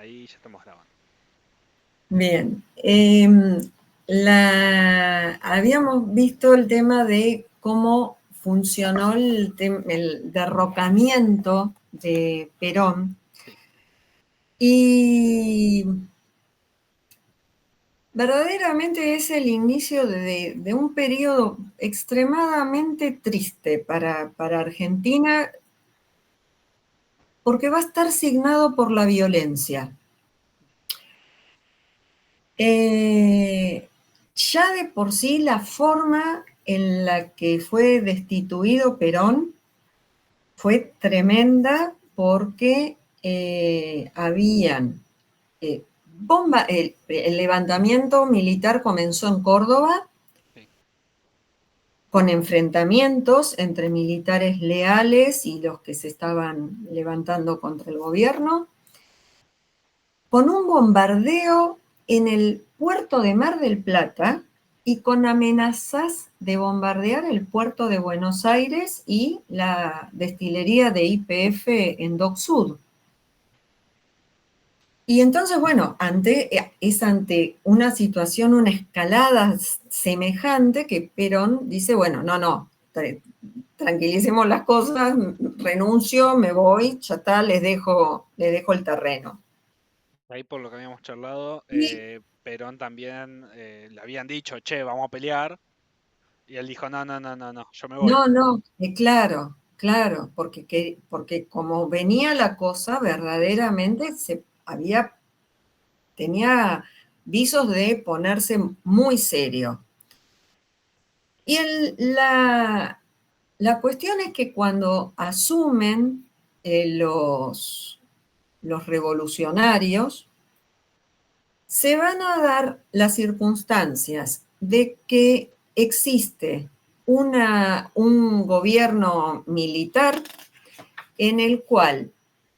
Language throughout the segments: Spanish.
ahí ya estamos grabando. Bien. Habíamos visto el tema de cómo funcionó el derrocamiento de Perón. Sí. Y verdaderamente es el inicio de un periodo extremadamente triste para Argentina, porque va a estar signado por la violencia. Ya de por sí la forma en la que fue destituido Perón fue tremenda porque habían el levantamiento militar comenzó en Córdoba Sí. con enfrentamientos entre militares leales y los que se estaban levantando contra el gobierno, con un bombardeo en el puerto de Mar del Plata y con amenazas de bombardear el puerto de Buenos Aires y la destilería de YPF en Dock Sud. Y entonces, bueno, es ante una situación, una escalada semejante que Perón dice, bueno, no, tranquilicemos las cosas, renuncio, me voy, ya está, les dejo el terreno. Ahí por lo que habíamos charlado, Y Perón también le habían dicho, che, vamos a pelear. Y él dijo, no, yo me voy. no, claro, porque como venía la cosa, verdaderamente tenía visos de ponerse muy serio. Y la cuestión es que cuando asumen los revolucionarios, se van a dar las circunstancias de que existe un gobierno militar en el cual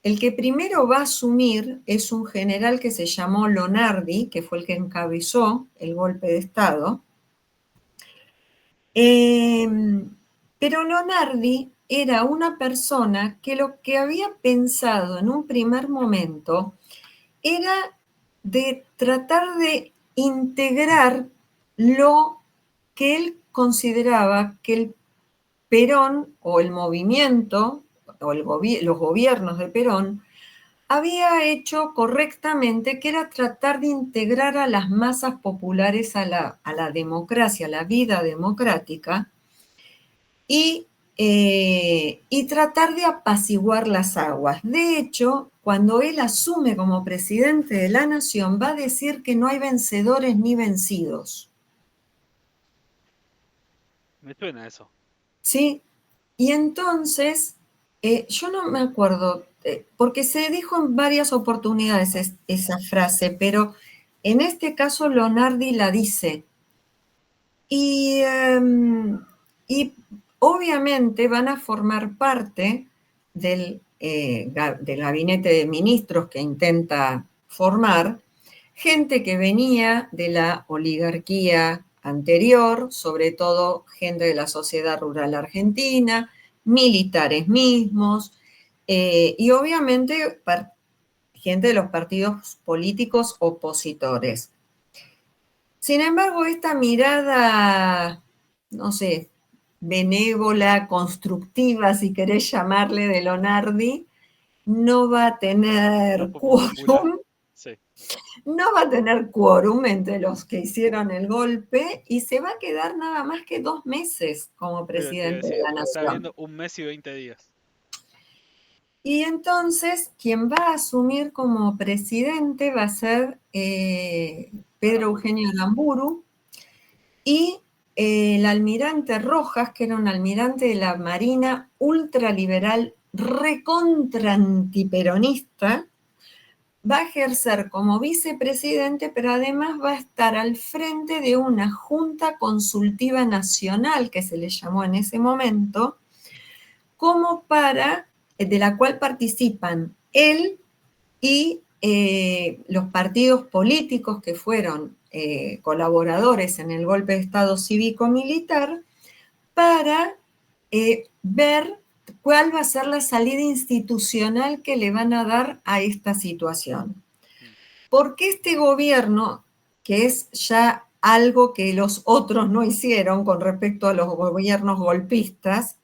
el que primero va a asumir es un general que se llamó Lonardi, que fue el que encabezó el golpe de Estado. Pero Lonardi era una persona que lo que había pensado en un primer momento era de tratar de integrar lo que él consideraba que el Perón o el movimiento o los gobiernos de Perón había hecho correctamente, que era tratar de integrar a las masas populares a la democracia, a la vida democrática, y, y tratar de apaciguar las aguas. De hecho, cuando él asume como presidente de la nación, va a decir que no hay vencedores ni vencidos. Me suena eso. ¿Sí? Y entonces, yo no me acuerdo, porque se dijo en varias oportunidades esa frase, pero en este caso Leonardi la dice. Y, y obviamente van a formar parte del gabinete de ministros que intenta formar gente que venía de la oligarquía anterior, sobre todo gente de la sociedad rural argentina, militares mismos, y obviamente gente de los partidos políticos opositores. Sin embargo, esta mirada, no sé, benévola, constructiva, si querés llamarle, de Lonardi, no va a tener Poco popular. quórum, Sí. no va a tener quórum entre los que hicieron el golpe y se va a quedar nada más que 2 meses como Pero te iba a presidente de decir, la está nación. viendo 1 mes y 20 días. Y entonces quien va a asumir como presidente va a ser Pedro Aramburu. Eugenio Aramburu, y el almirante Rojas, que era un almirante de la Marina ultraliberal, recontra antiperonista, va a ejercer como vicepresidente, pero además va a estar al frente de una junta consultiva nacional, que se le llamó en ese momento, de la cual participan él y los partidos políticos que fueron colaboradores en el golpe de Estado cívico-militar, para ver cuál va a ser la salida institucional que le van a dar a esta situación. porque este gobierno, que es ya algo que los otros no hicieron con respecto a los gobiernos golpistas,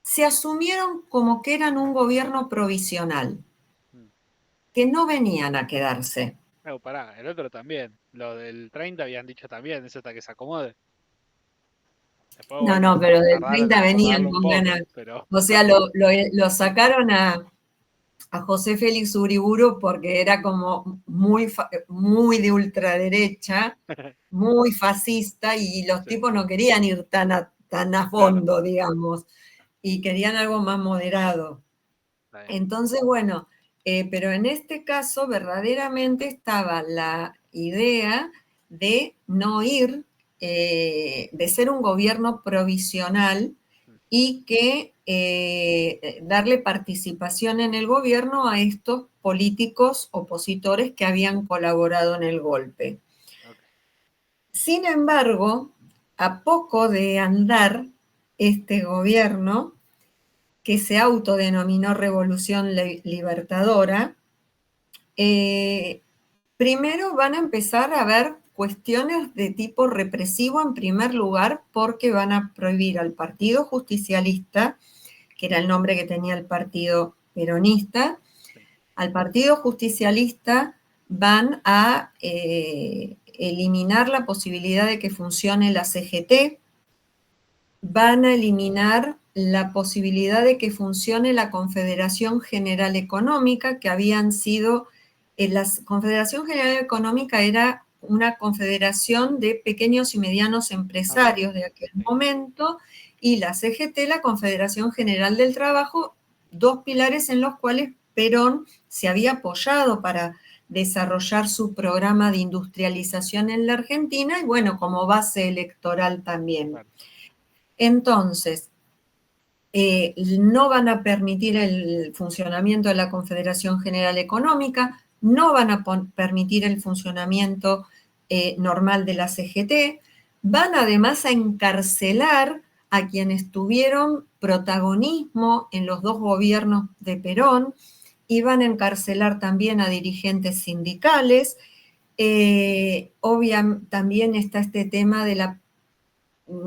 se asumieron como que eran un gobierno provisional, Mm. que no venían a quedarse. Pará, el otro también. Lo del 30 habían dicho también, es hasta que se acomode. Después, No, bueno, no, pero del tardaron en 30 venían acomodarlo un con ganas. poco, pero O sea, lo sacaron a José Félix Uriburu porque era como muy de ultraderecha, muy fascista, y los sí, tipos no querían ir tan a claro, fondo, digamos, y querían algo más moderado. está bien. Entonces, bueno, pero en este caso verdaderamente estaba la idea de no ir, de ser un gobierno provisional Mm, y que darle participación en el gobierno a estos políticos opositores que habían colaborado en el golpe. ok, Sin embargo, a poco de andar este gobierno, que se autodenominó Revolución Libertadora, eh, primero van a empezar a haber cuestiones de tipo represivo en primer lugar, porque van a prohibir al Partido Justicialista, que era el nombre que tenía el Partido Peronista, sí, al Partido Justicialista van a eliminar la posibilidad de que funcione la CGT, van a eliminar la posibilidad de que funcione la Confederación General Económica, que habían sido, la Confederación General Económica era una confederación de pequeños y medianos ok, empresarios de aquel sí, momento, y la CGT, la Confederación General del Trabajo, dos pilares en los cuales Perón se había apoyado para desarrollar su programa de industrialización en la Argentina, y bueno, como base electoral también. claro, Entonces, no van a permitir el funcionamiento de la Confederación General Económica, no van a permitir el funcionamiento normal de la CGT, van además a encarcelar a quienes tuvieron protagonismo en los dos gobiernos de Perón, y van a encarcelar también a dirigentes sindicales. También está este tema de la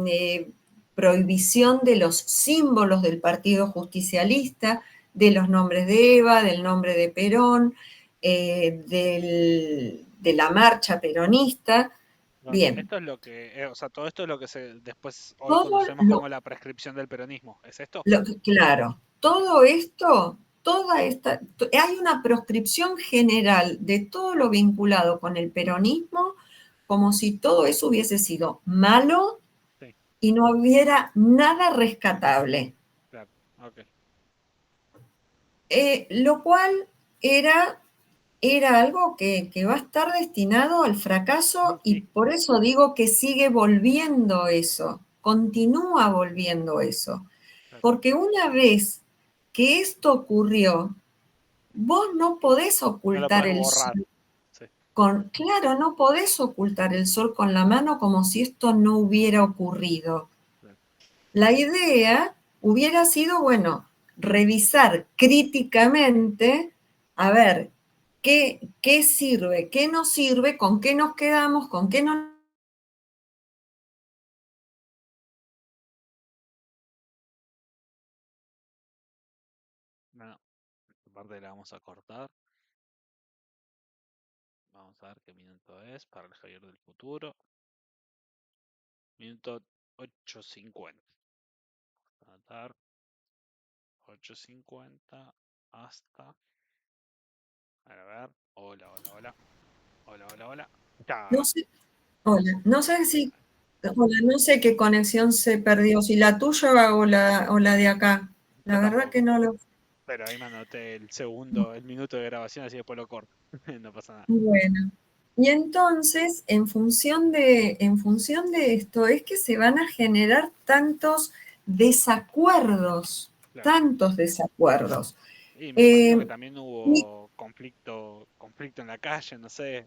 eh, prohibición de los símbolos del Partido Justicialista, de los nombres de Eva, del nombre de Perón, de la marcha peronista. ok. Bien, Esto es lo que, o sea, todo esto es lo que después hoy todo conocemos como la prescripción del peronismo, ¿es esto? claro, todo esto, hay una proscripción general de todo lo vinculado con el peronismo, como si todo eso hubiese sido malo Sí, y no hubiera nada rescatable. claro, ok, Lo cual era, era algo que va a estar destinado al fracaso, y sí, por eso digo que sigue volviendo eso, continúa volviendo eso. claro, Porque una vez que esto ocurrió, vos no podés no lo ocultar puedes el borrar, sol sí, claro, no podés ocultar el sol con la mano como si esto no hubiera ocurrido. claro, La idea hubiera sido, bueno, revisar críticamente, a ver, qué sirve, qué no sirve, con qué nos quedamos, con qué no. bueno, esta parte la vamos a cortar, vamos a ver qué minuto es para el Javier del futuro, minuto 8:50, tratar 8:50 hasta, a ver, hola, hola, hola, hola, hola, hola, No ya, sé, hola, no sé si, hola, no sé qué conexión se perdió, si la tuya o la de acá. yo La verdad que tampoco, no lo. pero ahí me anoté el segundo, el minuto de grabación, así después lo corto, no pasa nada, Bueno, y entonces, en función de esto, es que se van a generar desacuerdos, claro. tantos desacuerdos. Y me imagino que Eh, también y hubo conflicto en la calle, no sé,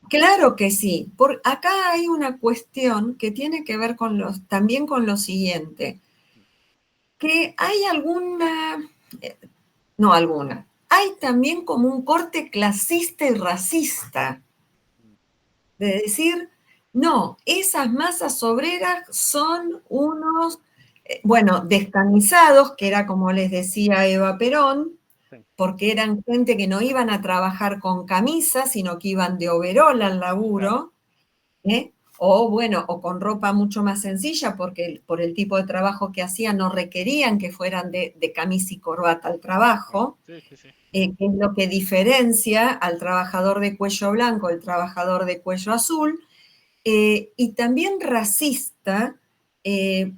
claro que sí. Acá hay una cuestión que tiene que ver también con lo siguiente, que hay alguna, no alguna, hay también como un corte clasista y racista, de decir, no, esas masas obreras son unos, bueno, descamisados, que era como les decía Eva Perón, Sí, porque eran gente que no iban a trabajar con camisa, sino que iban de overol al claro, laburo, ¿eh? O bueno, o con ropa mucho más sencilla, porque por el tipo de trabajo que hacían no requerían que fueran de camisa y corbata al claro. trabajo, Sí, sí, sí. que es lo que diferencia al trabajador de cuello blanco del trabajador de cuello azul, y también racista,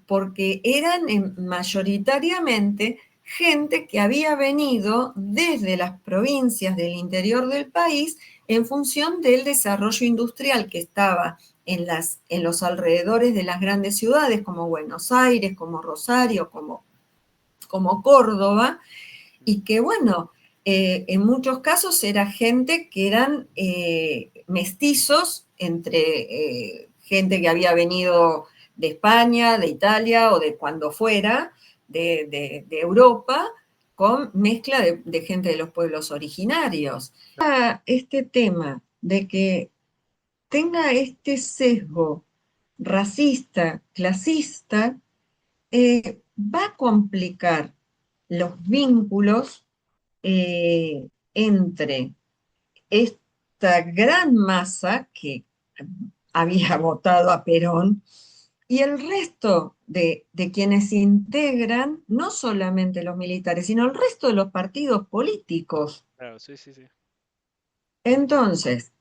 porque eran mayoritariamente gente que había venido desde las provincias del interior del país en función del desarrollo industrial que estaba en los alrededores de las grandes ciudades como Buenos Aires, como Rosario, como Córdoba, y que bueno, en muchos casos era gente que eran mestizos entre gente que había venido de España, de Italia o de cuando fuera, de Europa, con mezcla de gente de los pueblos originarios. Este tema de que tenga este sesgo racista, clasista, va a complicar los vínculos entre esta gran masa que había votado a Perón y el resto de quienes integran no solamente los militares, sino el resto de los partidos políticos. Claro, sí, sí, sí. Entonces,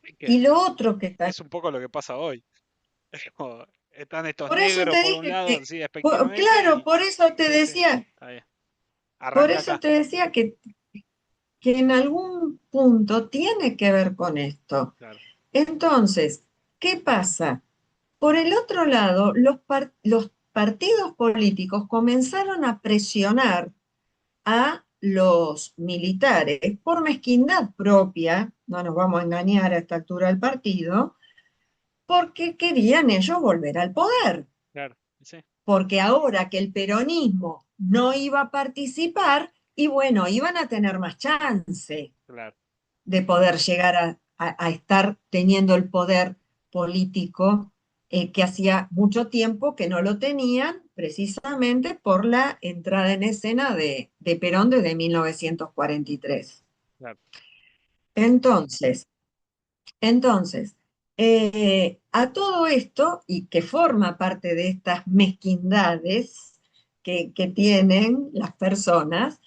Es que y lo otro que está... es un poco lo que pasa hoy. Es como, están estos Por eso negros te por un dije lado, que, así despectivamente, claro, y por eso te sí, sí, decía, está bien. por Arranca eso acá. te decía que en algún punto tiene que ver con esto. Claro, Entonces, ¿qué pasa? Por el otro lado, los partidos políticos comenzaron a presionar a los militares por mezquindad propia, no nos vamos a engañar a esta altura del partido, porque querían ellos volver al poder, claro, sí, porque ahora que el peronismo no iba a participar, y bueno, iban a tener más chance claro, de poder llegar a estar teniendo el poder político que hacía mucho tiempo que no lo tenían, precisamente por la entrada en escena de Perón desde 1943. claro. Entonces, entonces, a todo esto, y que forma parte de estas mezquindades que tienen las personas,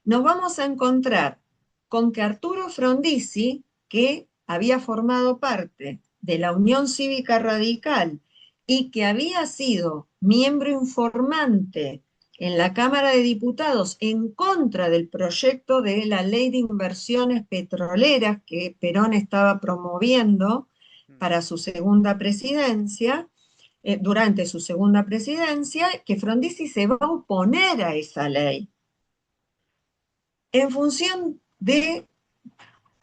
nos vamos a encontrar con que Arturo Frondizi, que había formado parte de la Unión Cívica Radical y que había sido miembro informante en la Cámara de Diputados en contra del proyecto de la ley de inversiones petroleras que Perón estaba promoviendo Mm. para su segunda presidencia, durante su segunda presidencia, que Frondizi se va a oponer a esa ley en función de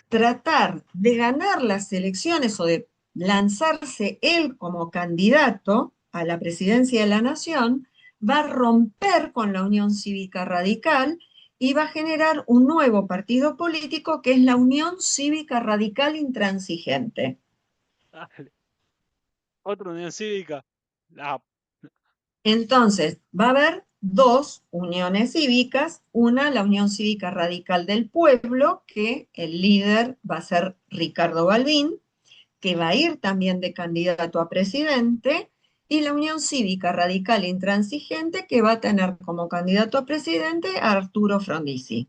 tratar de ganar las elecciones o de lanzarse él como candidato a la presidencia de la nación, va a romper con la Unión Cívica Radical y va a generar un nuevo partido político que es la Unión Cívica Radical Intransigente. Dale. Otra unión cívica. Ah, Entonces, va a haber dos uniones cívicas, una, la Unión Cívica Radical del Pueblo, que el líder va a ser Ricardo Balbín, que va a ir también de candidato a presidente, y la Unión Cívica Radical Intransigente, que va a tener como candidato a presidente a Arturo Frondizi.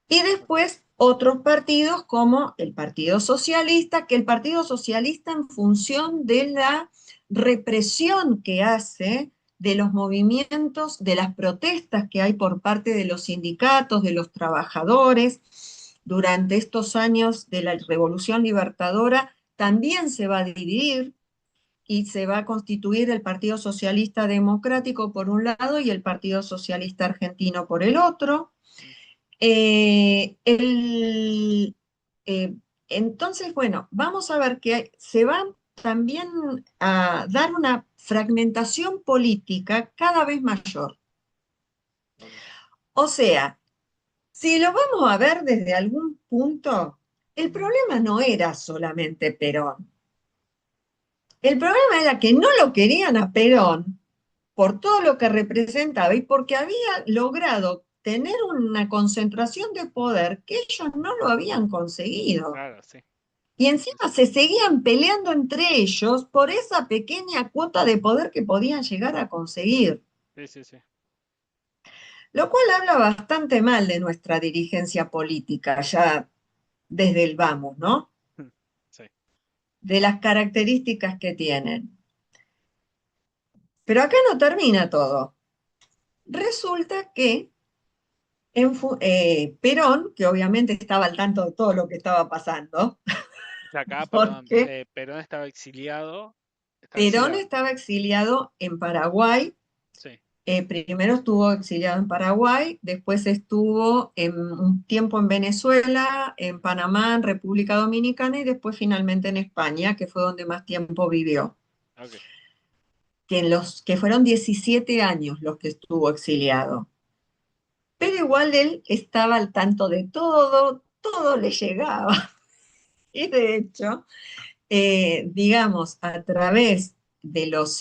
Y después otros partidos como el Partido Socialista, que el Partido Socialista en función de la represión que hace de los movimientos, de las protestas que hay por parte de los sindicatos, de los trabajadores, durante estos años de la Revolución Libertadora, también se va a dividir y se va a constituir el Partido Socialista Democrático por un lado y el Partido Socialista Argentino por el otro. mm, Eh, el, eh, entonces, bueno, vamos a ver que se va también a dar una fragmentación política cada vez mayor. ok, O sea, si lo vamos a ver desde algún punto, el problema no era solamente Perón. El problema era que no lo querían a Perón por todo lo que representaba y porque había logrado tener una concentración de poder que ellos no lo habían conseguido. Claro, sí. Y Sí, encima sí. se seguían peleando entre ellos por esa pequeña cuota de poder que podían llegar a conseguir. Sí, sí, sí. Lo cual habla bastante mal de nuestra dirigencia política, ya desde el vamos, ¿no? Sí, De las características que tienen. Pero acá no termina todo. Resulta que Perón, que obviamente estaba al tanto de todo lo que estaba pasando, o sea, acá, perdón, porque Perón estaba exiliado. Estaba Perón exiliado. estaba exiliado en Paraguay. Sí, Primero estuvo exiliado en Paraguay, después estuvo un tiempo en Venezuela, en Panamá, en República Dominicana y después finalmente en España, que fue donde más tiempo vivió. ok. Que fueron 17 años los que estuvo exiliado. Pero igual él estaba al tanto de todo, todo le llegaba. Y de hecho, digamos, a través de los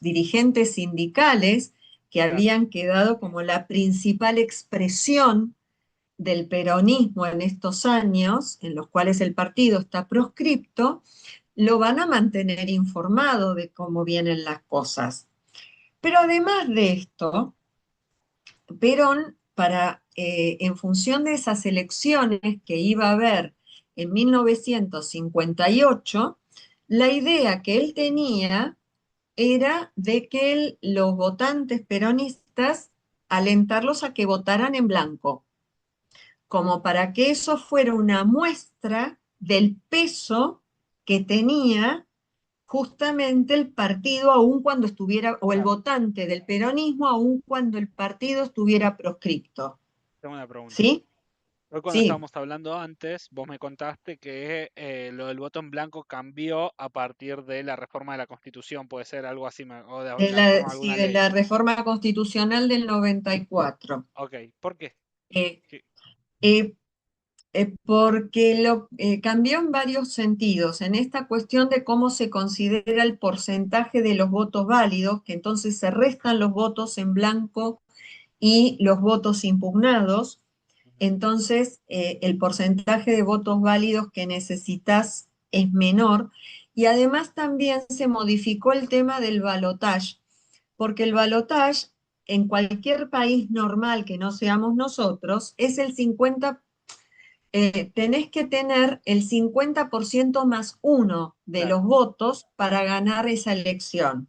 dirigentes sindicales que Claro, habían quedado como la principal expresión del peronismo en estos años, en los cuales el partido está proscripto, lo van a mantener informado de cómo vienen las cosas. Pero además de esto, Perón, en función de esas elecciones que iba a haber en 1958, la idea que él tenía era de que los votantes peronistas alentarlos a que votaran en blanco, como para que eso fuera una muestra del peso que tenía justamente el partido, aun cuando estuviera, o el claro. votante del peronismo, aun cuando el partido estuviera proscripto. Tengo una pregunta. ¿Sí? Hoy cuando Sí, estábamos hablando antes, vos me contaste que lo del voto en blanco cambió a partir de la reforma de la Constitución, puede ser algo así, o de la reforma de sí, alguna de ley. la reforma constitucional del 94. Ok, ¿por qué? Eh, ¿Qué? eh, Porque cambió en varios sentidos, en esta cuestión de cómo se considera el porcentaje de los votos válidos, que entonces se restan los votos en blanco y los votos impugnados, Ujú. entonces el porcentaje de votos válidos que necesitas es menor. Y además también se modificó el tema del balotaje, porque el balotaje en cualquier país normal que no seamos nosotros es el 50, tenés que tener el 50% más uno de Claro, los votos para ganar esa elección.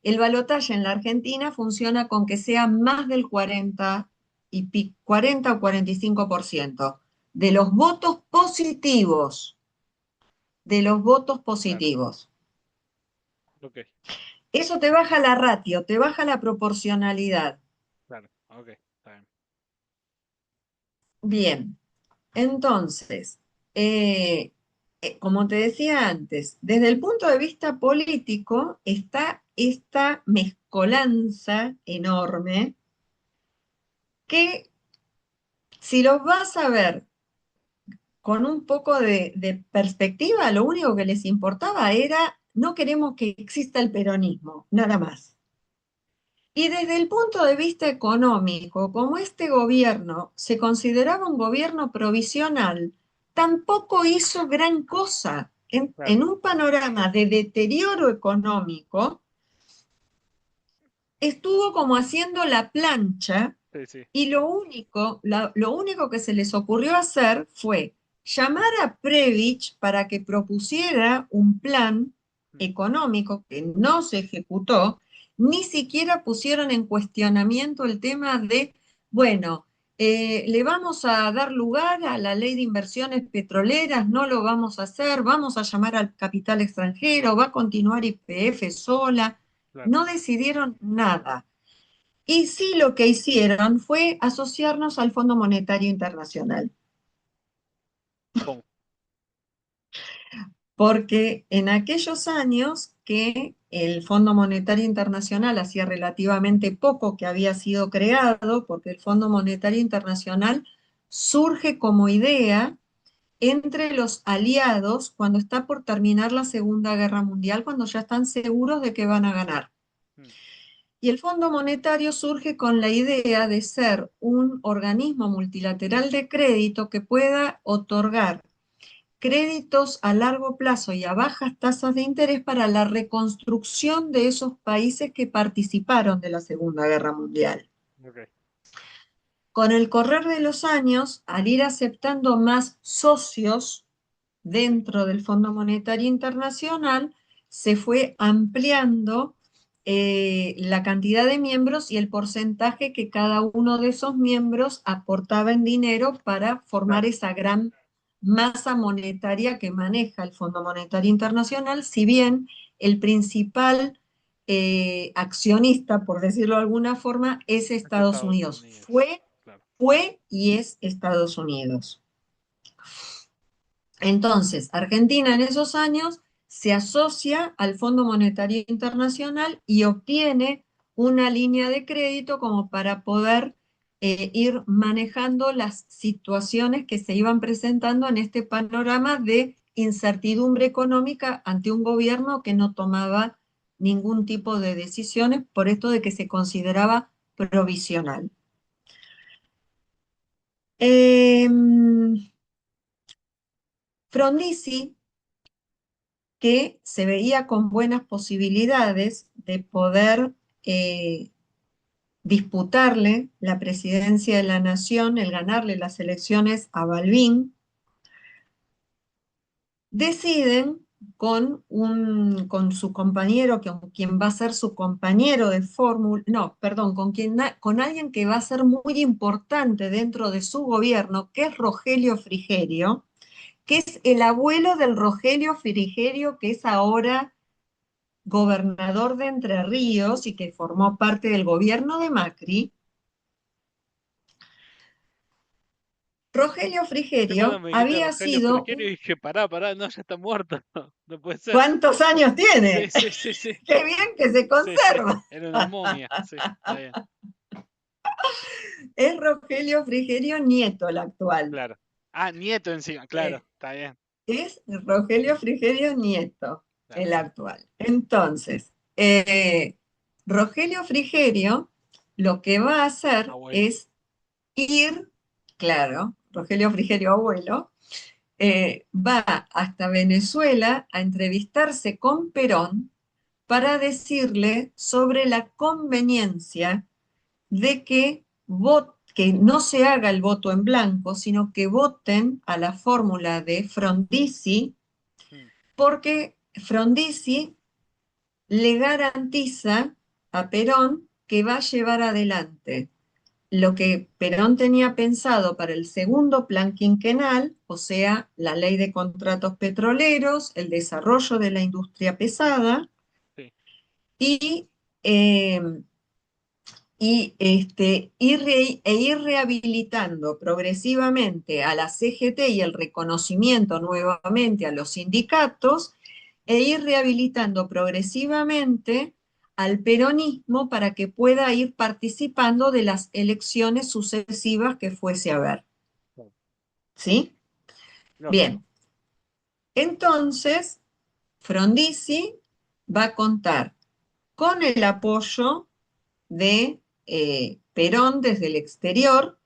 El balotaje en la Argentina funciona con que sea más del 40 o 45% de los votos positivos, de los votos claro, positivos. ok, Eso te baja la ratio, te baja la proporcionalidad. claro, ok, está bien. Bien, entonces, eh, como te decía antes, desde el punto de vista político está esta mezcolanza enorme que si los vas a ver con un poco de perspectiva, lo único que les importaba era no queremos que exista el peronismo, nada más. Y desde el punto de vista económico, como este gobierno se consideraba un gobierno provisional, tampoco hizo gran cosa. Claro, En un panorama de deterioro económico, estuvo como haciendo la plancha sí, sí. y lo único que se les ocurrió hacer fue llamar a Previch para que propusiera un plan Mm. económico que no se ejecutó, ni siquiera pusieron en cuestionamiento el tema de, bueno, le vamos a dar lugar a la ley de inversiones petroleras, no lo vamos a hacer, vamos a llamar al capital extranjero, va a continuar YPF sola, Claro, no decidieron nada. Y sí lo que hicieron fue asociarnos al Fondo Monetario Internacional, ¿cómo? porque en aquellos años que el Fondo Monetario Internacional hacía relativamente poco que había sido creado, porque el Fondo Monetario Internacional surge como idea entre los aliados cuando está por terminar la Segunda Guerra Mundial, cuando ya están seguros de que van a ganar. Mm. Y el Fondo Monetario surge con la idea de ser un organismo multilateral de crédito que pueda otorgar créditos a largo plazo y a bajas tasas de interés para la reconstrucción de esos países que participaron de la Segunda Guerra Mundial. Ok. Con el correr de los años, al ir aceptando más socios dentro del Fondo Monetario Internacional, se fue ampliando la cantidad de miembros y el porcentaje que cada uno de esos miembros aportaba en dinero para formar Claro. esa gran masa monetaria que maneja el Fondo Monetario Internacional, si bien el principal accionista, por decirlo de alguna forma, es Es Estados Estados Unidos. Unidos. Claro. Fue y es Estados Unidos. Entonces, Argentina en esos años se asocia al Fondo Monetario Internacional y obtiene una línea de crédito como para poder ir manejando las situaciones que se iban presentando en este panorama de incertidumbre económica ante un gobierno que no tomaba ningún tipo de decisiones por esto de que se consideraba provisional. Frondizi, que se veía con buenas posibilidades de poder eh, disputarle la presidencia de la nación, el ganarle las elecciones a Balbín, deciden con su compañero, con quien va a ser su compañero de fórmula, no, perdón, con alguien que va a ser muy importante dentro de su gobierno, que es Rogelio Frigerio, que es el abuelo del Rogelio Frigerio, que es ahora gobernador de Entre Ríos y que formó parte del gobierno de Macri. Rogelio Yo cuando Frigerio me dijiste había Rogelio sido, Frigerio dije, pará, no, ya está muerto. No puede ser. ¿cuántos años Sí, tiene? sí, sí, sí. Qué bien que se Sí, sí. conserva. Era una momia. Sí, está bien. Es Rogelio Frigerio Nieto el actual. Claro. Ah, nieto encima. Claro, Eh, está bien. es Rogelio Frigerio Nieto Claro. el actual. Entonces, Rogelio Frigerio lo que va a hacer Abuelo. es ir, claro, Rogelio Frigerio abuelo, va hasta Venezuela a entrevistarse con Perón para decirle sobre la conveniencia de que no se haga el voto en blanco, sino que voten a la fórmula de Frondizi, Mm. porque Frondizi le garantiza a Perón que va a llevar adelante lo que Perón tenía pensado para el segundo plan quinquenal, o sea, la ley de contratos petroleros, el desarrollo de la industria pesada Sí. y, eh, ir rehabilitando progresivamente a la CGT y el reconocimiento nuevamente a los sindicatos, e ir rehabilitando progresivamente al peronismo para que pueda ir participando de las elecciones sucesivas que fuese a haber. Claro. ¿Sí? Lógico. Bien, entonces Frondizi va a contar con el apoyo de Perón desde el exterior,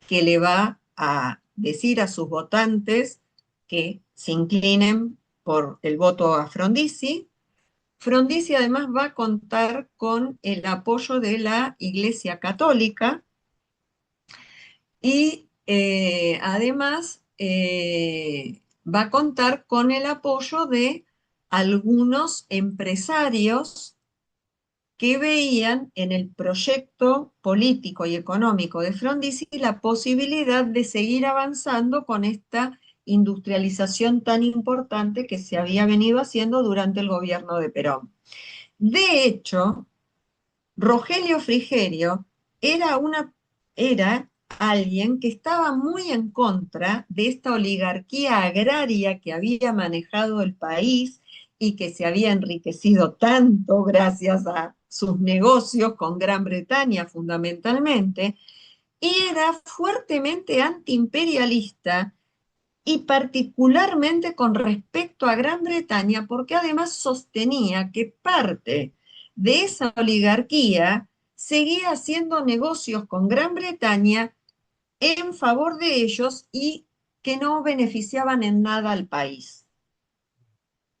que le va a decir a sus votantes que se inclinen por el voto a Frondizi. Frondizi además va a contar con el apoyo de la Iglesia Católica y además va a contar con el apoyo de algunos empresarios que veían en el proyecto político y económico de Frondizi la posibilidad de seguir avanzando con esta industrialización tan importante que se había venido haciendo durante el gobierno de Perón. De hecho, Rogelio Frigerio era, era alguien que estaba muy en contra de esta oligarquía agraria que había manejado el país y que se había enriquecido tanto gracias a sus negocios con Gran Bretaña fundamentalmente, y era fuertemente antiimperialista y particularmente con respecto a Gran Bretaña, porque además sostenía que parte de esa oligarquía seguía haciendo negocios con Gran Bretaña en favor de ellos y que no beneficiaban en nada al país,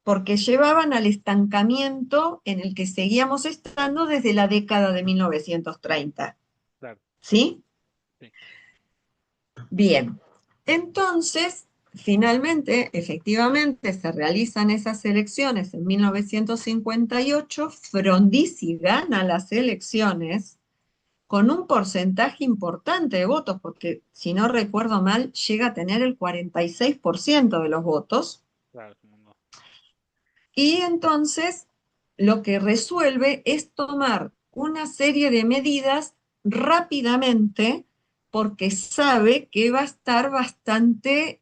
porque llevaban al estancamiento en el que seguíamos estando desde la década de 1930. Claro, ¿Sí? sí. Bien, entonces, finalmente, efectivamente, se realizan esas elecciones en 1958, Frondizi gana las elecciones con un porcentaje importante de votos, porque si no recuerdo mal, llega a tener el 46% de los votos, Claro, es un mundo. y entonces lo que resuelve es tomar una serie de medidas rápidamente, porque sabe que va a estar bastante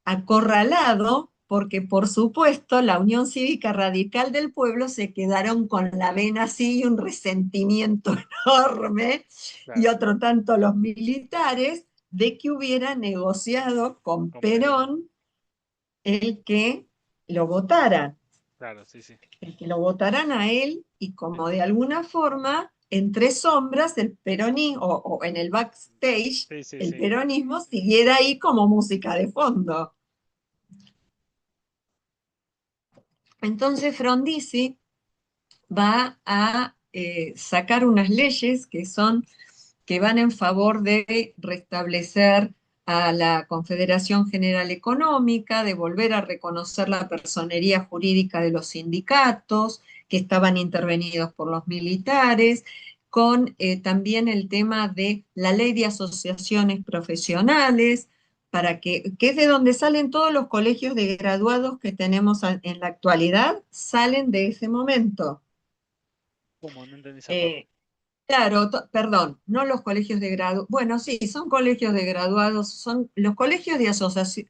acorralado, porque por supuesto la Unión Cívica Radical del Pueblo se quedaron con la vena así y un resentimiento enorme, y Claro, otro tanto los militares, de que hubiera negociado con con Perón. Perón el que lo votara, Claro, sí, sí. el que lo votaran a él, y Sí, como de alguna forma, entre sombras, el peronismo, o en el backstage, sí, sí, el sí. peronismo siguiera ahí como música de fondo. Entonces Frondizi va a sacar unas leyes que van en favor de restablecer a la Confederación General Económica, de volver a reconocer la personería jurídica de los sindicatos que estaban intervenidos por los militares, con también el tema de la ley de asociaciones profesionales, que es de donde salen todos los colegios de graduados que tenemos en la actualidad, salen de ese momento. ¿Cómo? No entendí esa parte. Eh, Claro, perdón, no los colegios de grado, bueno, sí, son colegios de graduados, son los colegios de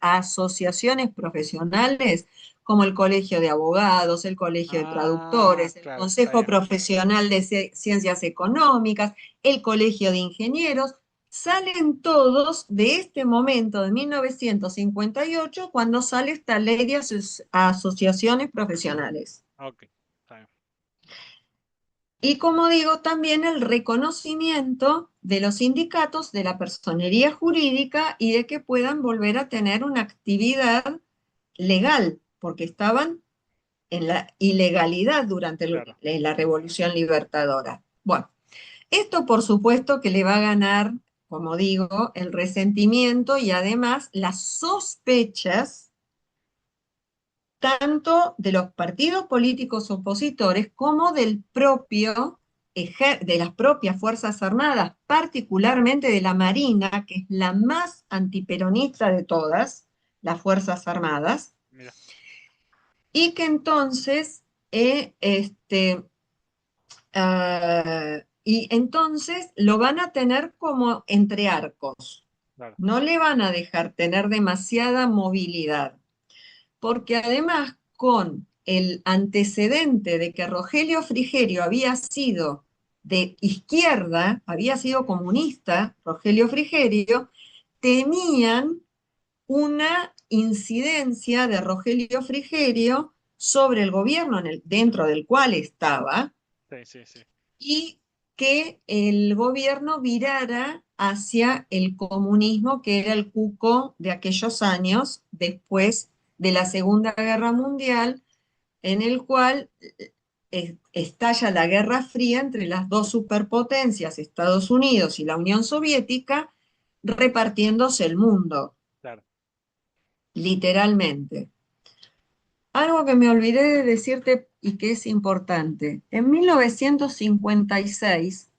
asociaciones profesionales, como el Colegio de Abogados, el Colegio de Ah, Traductores, el claro, está Consejo bien. Profesional de Ciencias Económicas, el Colegio de Ingenieros, salen todos de este momento de 1958, cuando sale esta ley de asociaciones profesionales. Ok, está bien. Y como digo, también el reconocimiento de los sindicatos, de la personería jurídica y de que puedan volver a tener una actividad legal, porque estaban en la ilegalidad durante Claro, la Revolución Libertadora. Bueno, esto por supuesto que le va a ganar, como digo, el resentimiento y además las sospechas tanto de los partidos políticos opositores como de las propias Fuerzas Armadas, particularmente de la Marina, que es la más antiperonista de todas las Fuerzas Armadas, mira. y que entonces, y entonces lo van a tener como entre arcos, Claro, no le van a dejar tener demasiada movilidad, porque además con el antecedente de que Rogelio Frigerio había sido de izquierda, había sido comunista, Rogelio Frigerio, temían una incidencia de Rogelio Frigerio sobre el gobierno dentro del cual estaba, sí, sí, sí. y que el gobierno virara hacia el comunismo, que era el cuco de aquellos años, después de la Segunda Guerra Mundial, en el cual estalla la Guerra Fría entre las dos superpotencias, Estados Unidos y la Unión Soviética, repartiéndose el mundo, Claro. literalmente. Algo que me olvidé de decirte y que es importante. En 1956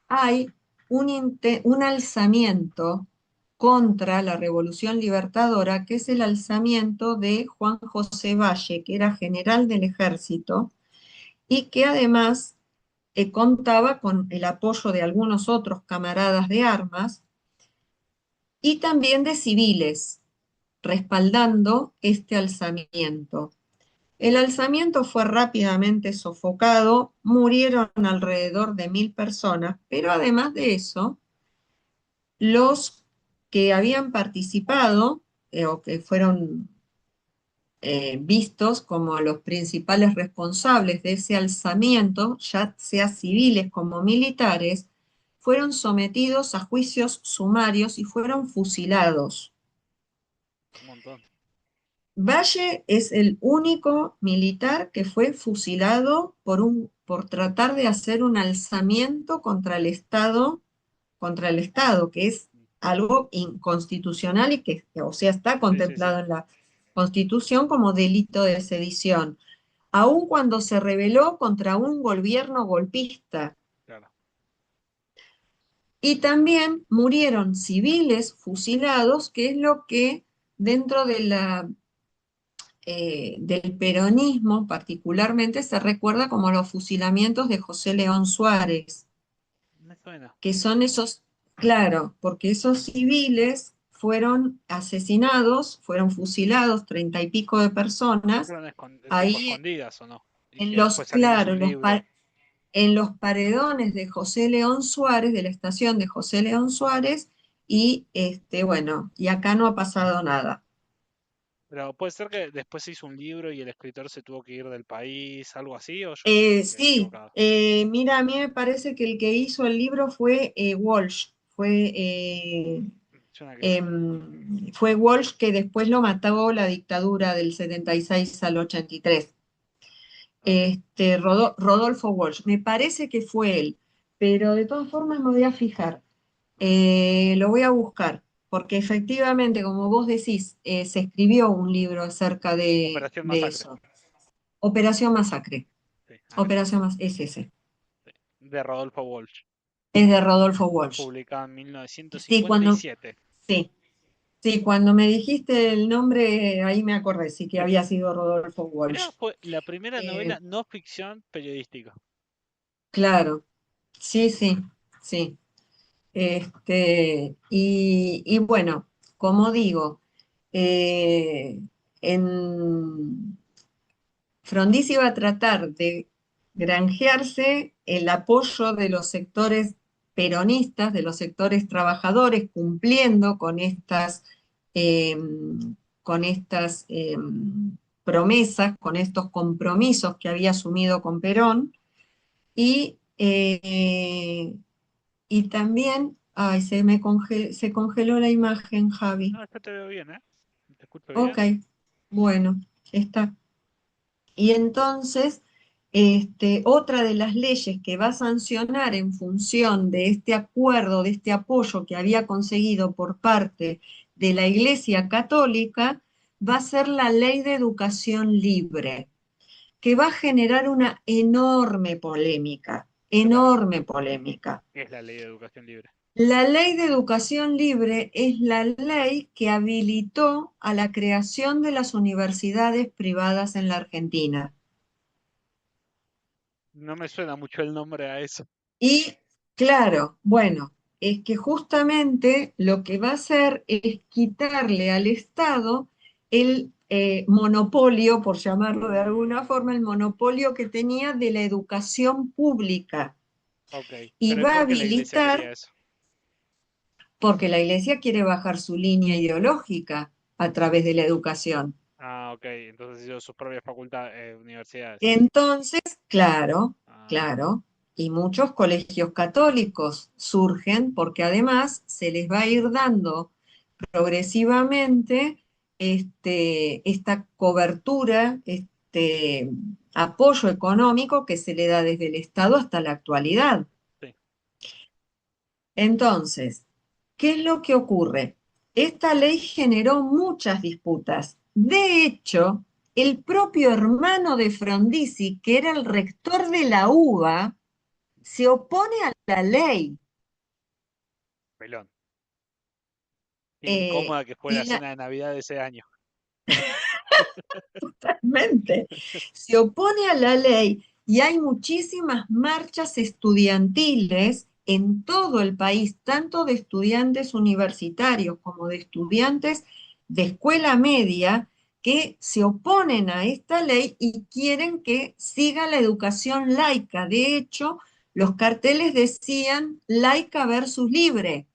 hay un alzamiento contra la Revolución Libertadora, que es el alzamiento de Juan José Valle, que era general del ejército y que además contaba con el apoyo de algunos otros camaradas de armas y también de civiles, respaldando este alzamiento. El alzamiento fue rápidamente sofocado, murieron alrededor de 1000 personas, pero además de eso, los que habían participado o que fueron vistos como los principales responsables de ese alzamiento, ya sea civiles como militares, fueron sometidos a juicios sumarios y fueron fusilados. Un montón. Valle es el único militar que fue fusilado por tratar de hacer un alzamiento contra el Estado, que es algo inconstitucional y que, o sea, está Sí, sí, sí, contemplado en la Constitución como delito de sedición, aun cuando se rebeló contra un gobierno golpista. claro. Y también murieron civiles fusilados, que es lo que dentro de del peronismo particularmente se recuerda como los fusilamientos de José León Suárez, Me suena. que son esos, claro, porque esos civiles fueron asesinados, fueron fusilados, 30 y pico de ¿No personas, fueron tipo ahí escondidas o no? Y en que los, después salimos claro, un libro. en los paredones de José León Suárez, de la estación de José León Suárez, y bueno, y acá no ha pasado nada. Pero puede ser que después se hizo un libro y el escritor se tuvo que ir del país, algo así, o yo estoy Sí, equivocado. mira, a mí me parece que el que hizo el libro fue Walsh, Suena que sí. fue Walsh que después lo mató la dictadura del 76 al 83. Ok. Rodolfo Walsh, me parece que fue él, pero de todas formas me voy a fijar. Lo voy a buscar, porque efectivamente, como vos decís, se escribió un libro acerca Operación de Masacre. eso. Operación Masacre. Sí, ahí está. Es ese. Sí. De Rodolfo Walsh. Es de Rodolfo Walsh. Publicado en Sí, 1957. sí, sí, cuando me dijiste el nombre, ahí me acordé, sí que Sí. había sido Rodolfo Mirá, Walsh. fue la primera Eh, novela no ficción periodística. claro, sí, sí, sí. Y bueno, como digo, eh, en Frondizi iba a tratar de granjearse el apoyo de los sectores peronistas, de los sectores trabajadores, cumpliendo eh, con estas promesas, con estos compromisos que había asumido con Perón, y, y también, ay, se congeló la imagen, Javi. No, yo te veo bien, ¿eh? Te escucho Ok, bien. bueno, está. Y entonces, otra de las leyes que va a sancionar en función de este acuerdo, de este apoyo que había conseguido por parte de la Iglesia Católica, va a ser la Ley de Educación Libre, que va a generar una enorme polémica, Pero, enorme polémica. ¿qué es la ley de educación libre? La Ley de Educación Libre es la ley que habilitó a la creación de las universidades privadas en la Argentina. No me suena mucho el nombre a eso. Y claro, bueno, es que justamente lo que va a hacer es quitarle al Estado el monopolio, por llamarlo de alguna forma, el monopolio que tenía de la educación pública Ok, y pero ¿y va a por qué la iglesia quería habilitar, eso? porque la Iglesia quiere bajar su línea ideológica a través de la educación. Ah, ok, entonces hizo sus propias facultades, universidades. Entonces, claro, Ah, claro, y muchos colegios católicos surgen porque además se les va a ir dando progresivamente esta cobertura, este apoyo económico que se le da desde el Estado hasta la actualidad. sí. Entonces, ¿qué es lo que ocurre? Esta ley generó muchas disputas. De hecho, el propio hermano de Frondizi, que era el rector de la UBA, se opone a la ley. Pelón. Qué Eh, incómoda que fue la y la, cena de Navidad de ese año. Totalmente, se opone a la ley y hay muchísimas marchas estudiantiles en todo el país, tanto de estudiantes universitarios como de estudiantes de escuela media, que se oponen a esta ley y quieren que siga la educación laica. De hecho, los carteles decían laica versus libre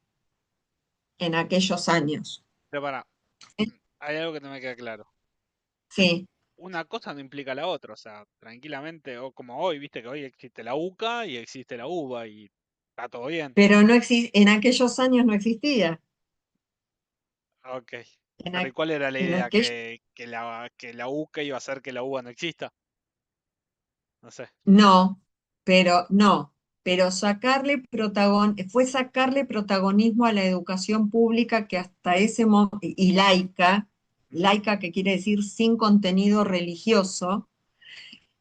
en aquellos años. Pero hay algo que no me queda claro. Sí, Una cosa no implica la otra, o sea, tranquilamente, o como hoy, viste que hoy existe la UCA y existe la UBA y está todo bien. pero no en aquellos años no existía. Ok. En, Pero ¿y cuál era la en idea? aquellos ¿Que la UCA iba a hacer que la UBA no exista? No sé. No, no, pero fue sacarle protagonismo a la educación pública que hasta ese momento, y laica, Ujú. laica que quiere decir sin contenido religioso,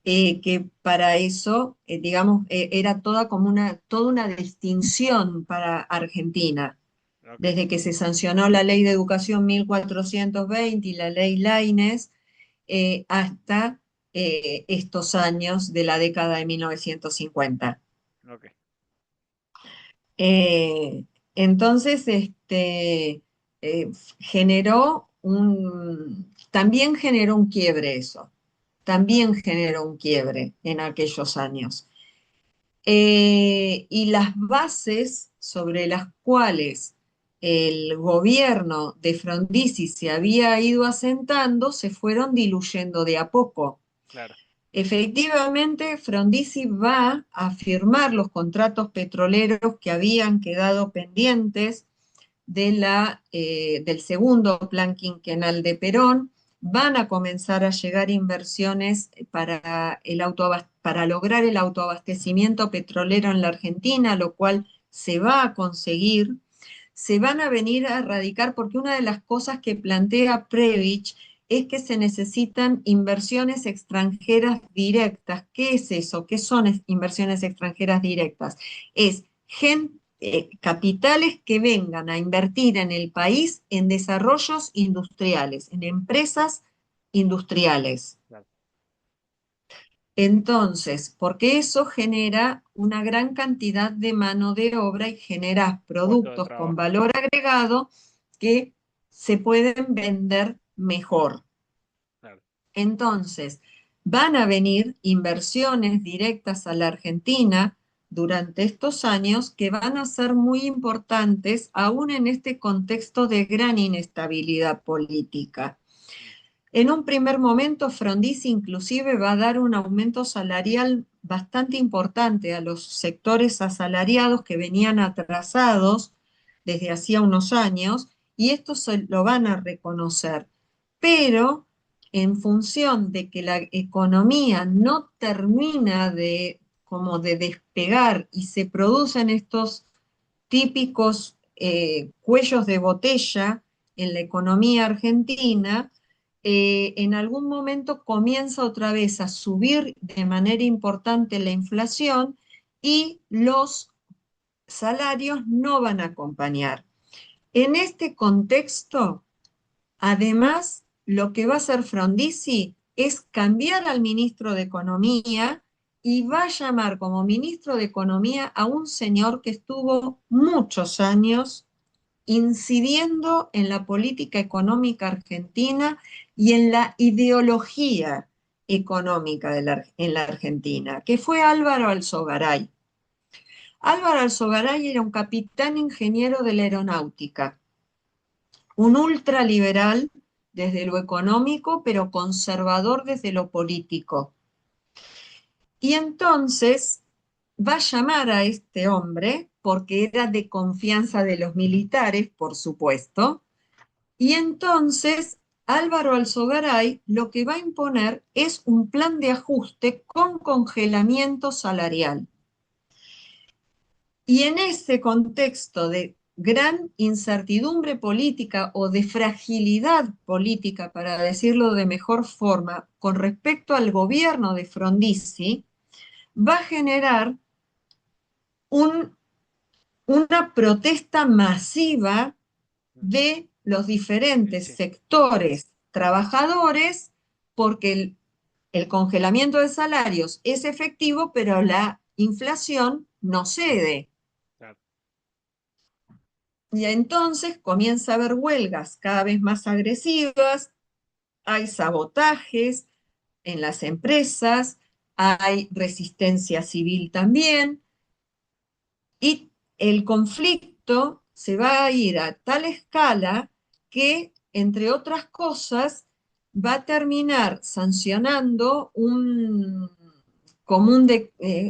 que para eso, digamos, era toda una distinción para Argentina. Ok, Desde que se sancionó la Ley de Educación 1420 y la Ley Laínez, hasta estos años de la década de 1950. ok. Eh, entonces, eh, también generó un quiebre eso, Claro. también generó un quiebre en aquellos años. Y las bases sobre las cuales el gobierno de Frondizi se había ido asentando se fueron diluyendo de a poco. Claro. Efectivamente, Frondizi va a firmar los contratos petroleros que habían quedado pendientes del segundo plan quinquenal de Perón. Van a comenzar a llegar inversiones para lograr el autoabastecimiento petrolero en la Argentina, lo cual se va a conseguir. Se van a venir a erradicar porque una de las cosas que plantea Previch es que se necesitan inversiones extranjeras directas. ¿Qué es eso? ¿Qué son inversiones extranjeras directas? Es capitales que vengan a invertir en el país en desarrollos industriales, en empresas industriales. Claro. Entonces, porque eso genera una gran cantidad de mano de obra y genera Puesto de productos con trabajo. valor agregado que se pueden vender mejor. Claro. Entonces, van a venir inversiones directas a la Argentina durante estos años que van a ser muy importantes, aún en este contexto de gran inestabilidad política. Mm. En un primer momento, Frondizi inclusive va a dar un aumento salarial bastante importante a los sectores asalariados que venían atrasados desde hacía unos años, y esto se lo van a reconocer. Pero en función de que la economía no termina como de despegar y se producen estos típicos cuellos de botella en la economía argentina, en algún momento comienza otra vez a subir de manera importante la inflación y los salarios no van a acompañar. En este contexto, además, lo que va a hacer Frondizi es cambiar al ministro de Economía y va a llamar como ministro de Economía a un señor que estuvo muchos años incidiendo en la política económica argentina y en la ideología económica en la Argentina, que fue Álvaro Alzogaray. Álvaro Alzogaray era un capitán ingeniero de la aeronáutica, un ultraliberal desde lo económico, pero conservador desde lo político. Y entonces va a llamar a este hombre, porque era de confianza de los militares, por supuesto, y entonces Álvaro Alzogaray lo que va a imponer es un plan de ajuste con congelamiento salarial. Y en ese contexto de gran incertidumbre política o de fragilidad política, para decirlo de mejor forma, con respecto al gobierno de Frondizi, va a generar un, una protesta masiva Mm. de los Y diferentes sí, sectores trabajadores, porque el congelamiento de salarios es efectivo, pero la inflación no cede. claro. Y entonces comienza a haber huelgas cada vez más agresivas, hay sabotajes en las empresas, hay resistencia civil también, y el conflicto se va a ir a tal escala que, entre otras cosas, va a terminar sancionando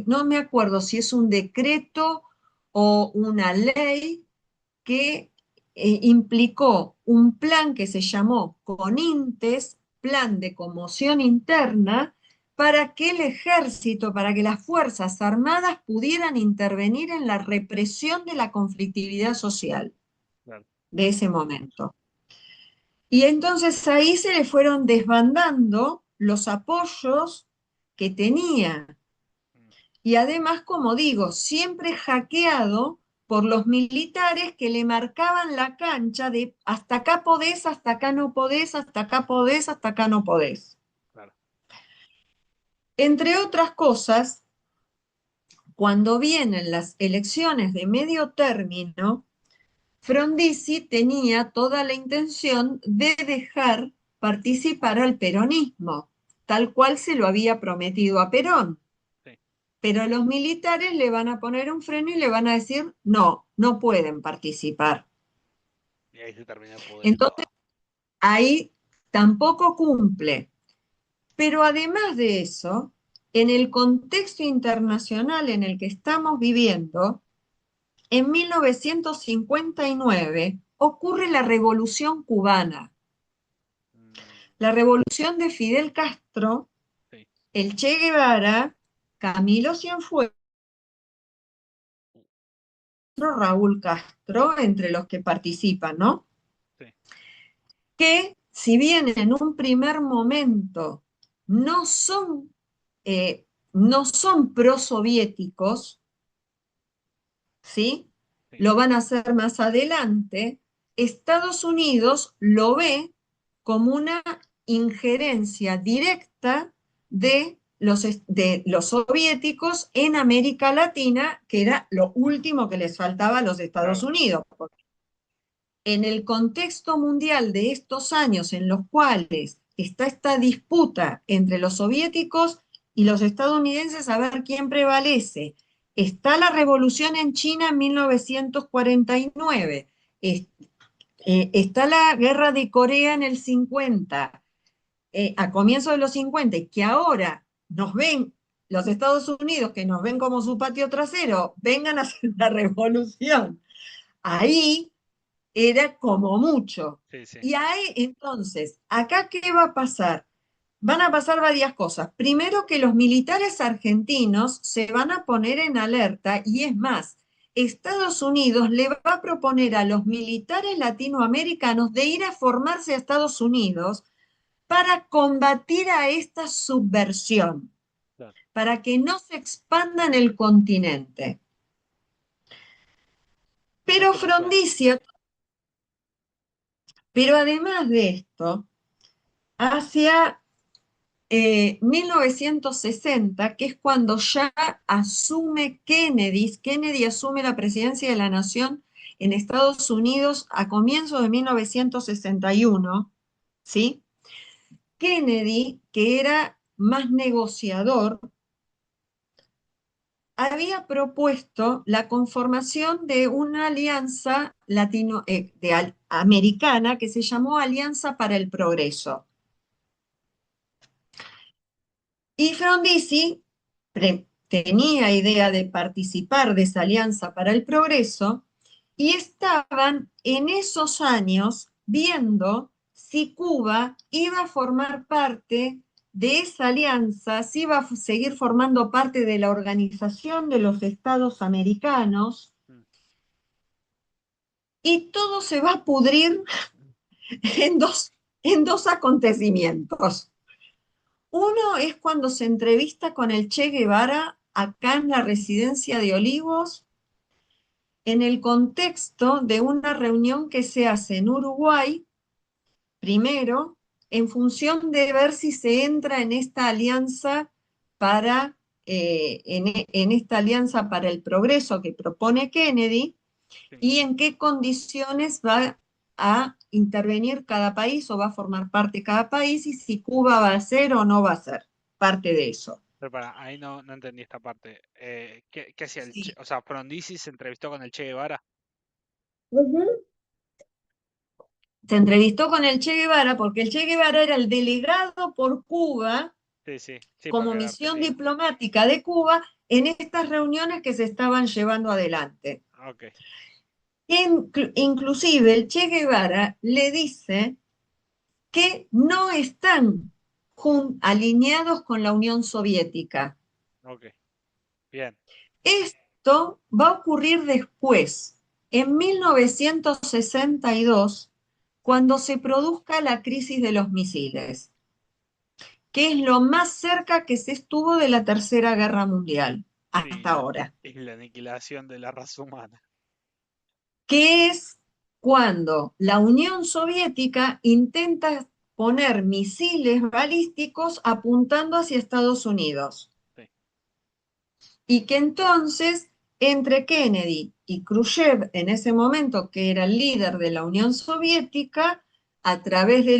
no me acuerdo si es un decreto o una ley que implicó un plan que se llamó CONINTES, Plan de Conmoción Interna, para que el ejército, para que las Fuerzas Armadas pudieran intervenir en la represión de la conflictividad social Claro. de ese momento. Y entonces ahí se le fueron desbandando los apoyos que tenía. Y además, como digo, siempre hackeado por los militares que le marcaban la cancha de hasta acá podés, hasta acá no podés, hasta acá podés, hasta acá no podés. Claro. Entre otras cosas, cuando vienen las elecciones de medio término, Frondizi tenía toda la intención de dejar participar al peronismo, tal cual se lo había prometido a Perón. Sí. Pero los militares le van a poner un freno y le van a decir, no, no pueden participar. Y ahí se termina el poder y Entonces, todo. ahí tampoco cumple. Pero además de eso, en el contexto internacional en el que estamos viviendo, en 1959 ocurre la Revolución Cubana, Mm, la revolución de Fidel Castro, sí. el Che Guevara, Camilo Cienfuegos, Raúl Castro, entre los que participan, ¿no? Sí. Que si bien en un primer momento no son, no son prosoviéticos, ¿sí? Sí. Lo van a hacer más adelante, Estados Unidos lo ve como una injerencia directa de los soviéticos en América Latina, que era lo último que les faltaba a los Estados Claro. Unidos. En el contexto mundial de estos años en los cuales está esta disputa entre los soviéticos y los estadounidenses a ver quién prevalece, está la revolución en China en 1949, está la guerra de Corea en el 50, a comienzos de los 50, y que ahora nos ven los Estados Unidos, que nos ven como su patio trasero, vengan a hacer la revolución. Ahí era como mucho. Sí, sí. Y ahí, entonces, ¿acá qué va a pasar? Van a pasar varias cosas. Primero, que los militares argentinos se van a poner en alerta, y es más, Estados Unidos le va a proponer a los militares latinoamericanos de ir a formarse a Estados Unidos para combatir a esta subversión, Claro. para que no se expanda en el continente. Pero Mucho más claro. Frondizi, pero además de esto, hacia 1960, que es cuando ya asume Kennedy, Kennedy asume la presidencia de la nación en Estados Unidos a comienzos de 1961, ¿sí? Kennedy, que era más negociador, había propuesto la conformación de una alianza americana que se llamó Alianza para el Progreso. Y Frondizi tenía idea de participar de esa Alianza para el Progreso, y estaban en esos años viendo si Cuba iba a formar parte de esa alianza, si iba a seguir formando parte de la Organización de los Estados Americanos, Mm. y todo se va a pudrir en dos acontecimientos. Uno es cuando se entrevista con el Che Guevara acá en la residencia de Olivos, en el contexto de una reunión que se hace en Uruguay, primero, en función de ver si se entra en esta alianza para, en esta alianza para el progreso que propone Kennedy, Sí. y en qué condiciones va a intervenir cada país o va a formar parte cada país y si Cuba va a ser o no va a ser parte de eso. Pero para, ahí no entendí esta parte. ¿Qué hacía el Che? Sí. O sea, Frondizi se entrevistó con el Che Guevara. Ujú. Se entrevistó con el Che Guevara porque el Che Guevara era el delegado por Cuba Sí, sí, sí, como porque era misión argentino. diplomática de Cuba en estas reuniones que se estaban llevando adelante. Ok, Inclusive el Che Guevara le dice que no están alineados con la Unión Soviética. ok, bien. Esto va a ocurrir después, en 1962, Sí, cuando se produzca la crisis de los misiles, que es lo más cerca que se estuvo de la Tercera Guerra Mundial sí, hasta ahora, y la aniquilación de la raza humana. que es cuando la Unión Soviética intenta poner misiles balísticos apuntando hacia Estados Unidos. Sí, Y que entonces entre Kennedy y Khrushchev, en ese momento que era el líder de la Unión Soviética, a través de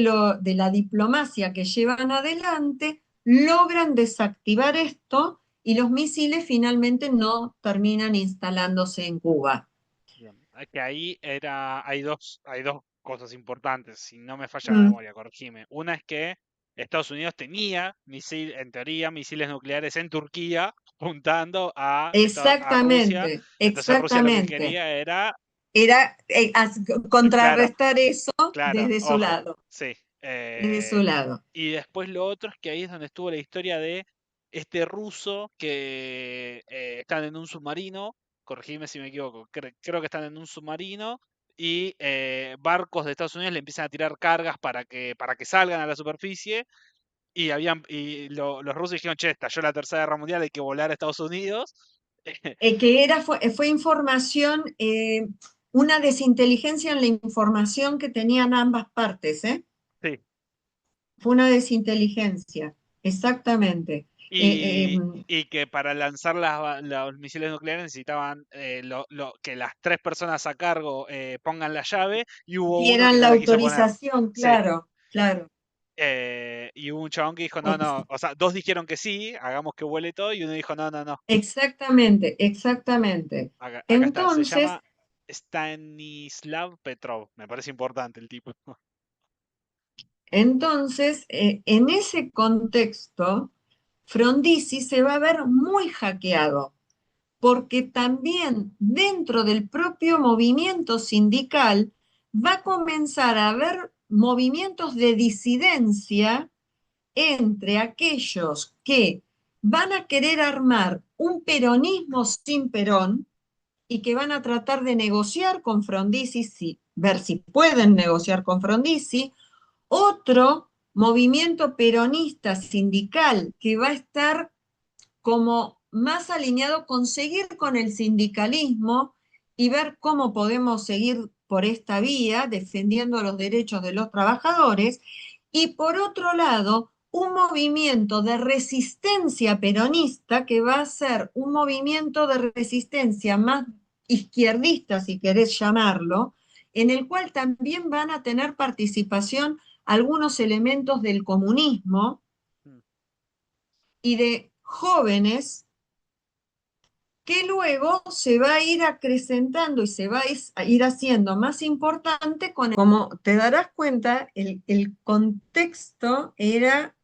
la diplomacia que llevan adelante, logran desactivar esto y los misiles finalmente no terminan instalándose en Cuba. bien. Que ahí hay dos cosas importantes, si no me falla la Mm, memoria, corregime. Una es que Estados Unidos tenía, en teoría, misiles nucleares en Turquía apuntando a Rusia. exactamente, Entonces Rusia lo que exactamente. quería era, Era claro, contrarrestar eso claro, desde su ojo, lado, sí. desde su lado. Y después lo otro es que ahí es donde estuvo la historia de este ruso que están en un submarino, corregime si me equivoco, creo que están en un submarino y barcos de Estados Unidos le empiezan a tirar cargas para que salgan a la superficie los rusos dijeron, che, estalló la Tercera Guerra Mundial, hay que volar a Estados Unidos. Fue información, una desinteligencia en la información que tenían ambas partes, ¿eh? Sí. Fue una desinteligencia, exactamente. Y que para lanzar los misiles nucleares necesitaban que las tres personas a cargo pongan la llave y hubo uno que Dieran no la la quiso poner. autorización, Sí. claro, claro. Y hubo un chabón que dijo, no, no. Ex- O sea, dos dijeron que sí, hagamos que vuele todo, y uno dijo, no, no, no. Exactamente, exactamente. Acá está, se Entonces, llama Stanislav Petrov. Me parece importante el tipo. en ese contexto, Frondizi se va a ver muy hackeado, porque también dentro del propio movimiento sindical va a comenzar a haber movimientos de disidencia entre aquellos que van a querer armar un peronismo sin Perón y que van a tratar de negociar con Frondizi, ver si pueden negociar con Frondizi, otro movimiento peronista sindical que va a estar como más alineado con seguir con el sindicalismo y ver cómo podemos seguir por esta vía defendiendo los derechos de los trabajadores. Y por otro lado, un movimiento de resistencia peronista que va a ser un movimiento de resistencia más izquierdista, si querés llamarlo, en el cual también van a tener participación algunos elementos del comunismo Mm. y de jóvenes que luego se va a ir acrecentando y se va a ir haciendo más importante como te darás cuenta, el contexto era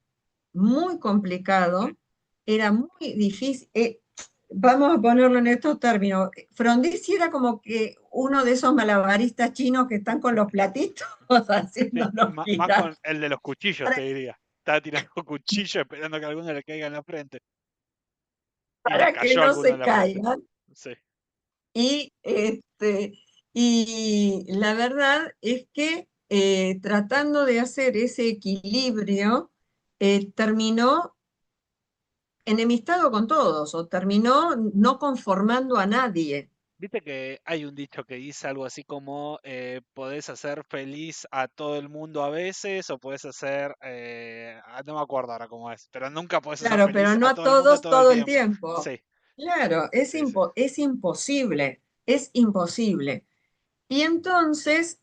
muy Sí. complicado, era muy difícil. Vamos a ponerlo en estos términos. Frondizi era como que uno de esos malabaristas chinos que están con los platitos Sí, haciéndolos más girar con el de los cuchillos, te diría. Estaba tirando cuchillos esperando que a alguno le caiga en la frente. Y le para que cayó no alguno en se la frente. caigan. Sí. Y, y la verdad es que tratando de hacer ese equilibrio, terminó enemistado con todos o terminó no conformando a nadie. Viste que hay un dicho que dice algo así como podés hacer feliz a todo el mundo a veces o podés hacer, no me acuerdo ahora cómo es, pero nunca podés hacer Claro, pero feliz no a a todo el mundo todos todo el todo el tiempo. tiempo. Sí, Claro, sí, sí. es imposible, es imposible. Y entonces,